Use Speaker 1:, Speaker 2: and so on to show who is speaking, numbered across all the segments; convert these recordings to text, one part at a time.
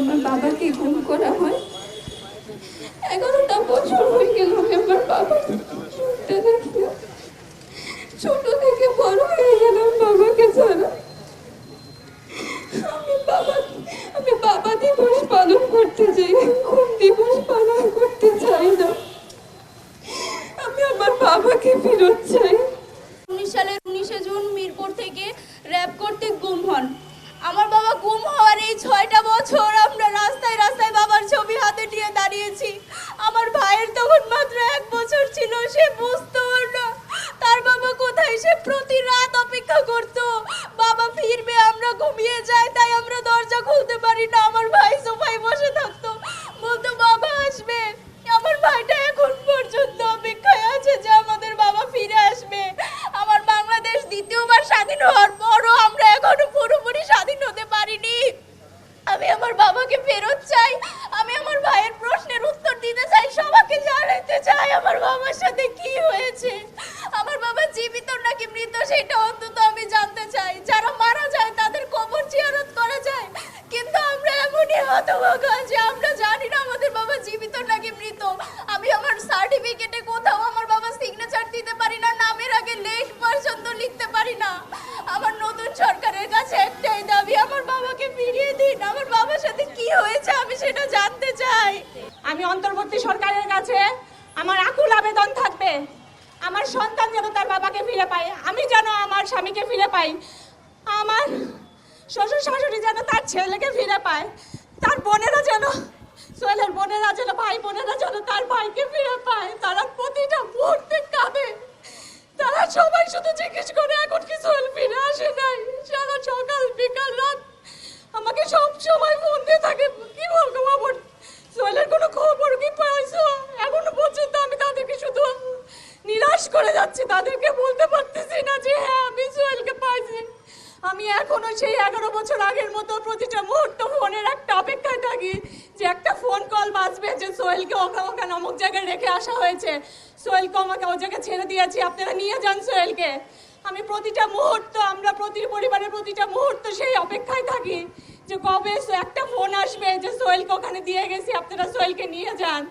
Speaker 1: আমার বাবাকে গুম করা হয়। 11টা বছর হয়ে গেল আমি আমার বাবার ছোট থেকে বড় হয়ে গেলাম বাবাকে ছাড়া। আমি বাবা দিবস পালন করতে চাই, গুম দিবস পালন করতে চাই না। আমি আমার বাবাকে ফেরত চাই।
Speaker 2: 19 সালের 19শে জুন মিরপুর থেকে র‍্যাব কর্তৃক গুম হন। আমার বাবা গুম হওয়ার এই 6টা বছর আমরা রাস্তায় রাস্তায় বাবার ছবি হাতে নিয়ে দাঁড়িয়েছি। আমার ভাইয়ের তখন মাত্র 1 বছর ছিল, সে বুঝতো না তার বাবা কোথায়। সে প্রতি রাত অপেক্ষা করত বাবা ফিরবে, আমরা ঘুমিয়ে যাই তাই আমরা দরজা খুলতে পারি না। আমার ভাই সোফায় বসে থাকতো, বলতো বাবা আসবে। আমার ভাইটা এখন পর্যন্ত অপেক্ষায় আছে যে আমাদের বাবা ফিরে আসবে। আমার বাংলাদেশ দ্বিতীয়বার স্বাধীন হওয়ার পরও আমরা এখনো পুরোপুরি স্বাধীন হতে পারিনি। আমি আমার বাবাকে ফেরত চাই। আমি আমার ভাইয়ের প্রশ্নের উত্তর দিতে চাই, সবাইকে জানাতে চাই আমার বাবার সাথে কি হয়েছে। আমার বাবা জীবিত নাকি মৃত সেটা অন্তত আমি জানতে চাই। যারা মারা যায় তাদের কবর জিয়ারত করা যায়, কিন্তু আমরা এমনই হতভাগা যে আমরা জানি না আমাদের বাবা জীবিত নাকি মৃত। আমি আমার সার্টিফিকেটে কোথাও আমার বাবার সিগনেচার দিতে পারি না, নামের আগে লেখ পর্যন্ত লিখতে পারি না। আমার নতুন সরকারের কাছে একটাই দাবি, আমার বাবাকে ফিরিয়ে দিন। আমার বাবার সাথে কি হয়েছে আমি সেটা জানতে চাই।
Speaker 3: আমি অন্তর্বর্তী সরকারের কাছে আমার আকুল আবেদন থাকবে, আমার সন্তান যেন তার বাবাকে ফিরে পায়, আমি যেন আমার স্বামীকে ফিরে পাই, আমার শ্বশুর শাশুড়ি যেন তার ছেলেকে ফিরে পায়, তার বোনেরা যেন, সোহেলের বোনেরা যেন, ভাই বোনেরা যেন তার ভাইকে ফিরে পায়। তারা প্রতিটা মুহূর্তে কাঁদে, তারা সবাই শুধু জিজ্ঞেস করে এখন কি সোহেল ফিরে আসে নাই। সারা সকাল বিকাল রাত আমাকে সব সময় ফোন দিয়ে থাকে, কি বলবো বাবা সোহেলের কোনো খবর কি পাইছো। এখনো পর্যন্ত আমি তাদেরকে শুধু নিরাশ করে যাচ্ছি, তাদেরকে বলতে পারতেছি না যে হ্যাঁ আমি সোহেলকে পাইছি। আমি এখনো সেই 11 বছর আগের মতো প্রতিটা মুহূর্ত ফোনের একটা অপেক্ষায় থাকি যে একটা ফোন কল বাজবে যে সোহেলকে ওখানে অমুক জায়গায় রেখে আসা হয়েছে, সোহেলকে আমাকে ও জায়গায় ছেড়ে দিয়েছি, আপনারা নিয়ে যান সোহেলকে। আমি প্রতিটা মুহূর্ত, আমরা প্রতি পরিবারের প্রতিটা মুহূর্ত সেই অপেক্ষায় থাকি যে কবে একটা ফোন আসবে যে সোহেলকে ওখানে দিয়ে গেছি, আপনারা সোহেলকে নিয়ে যান।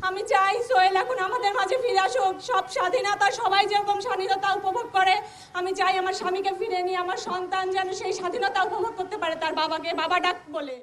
Speaker 3: আমি চাই সোহেল এখন আমাদের মাঝে ফিরে আসুক, সব স্বাধীনতা, সবাই যেরকম স্বাধীনতা উপভোগ করে আমি চাই আমার স্বামীকে ফিরে নিয়ে আমার সন্তান যেন সেই স্বাধীনতা উপভোগ করতে পারে, তার বাবাকে বাবা ডাক বলে।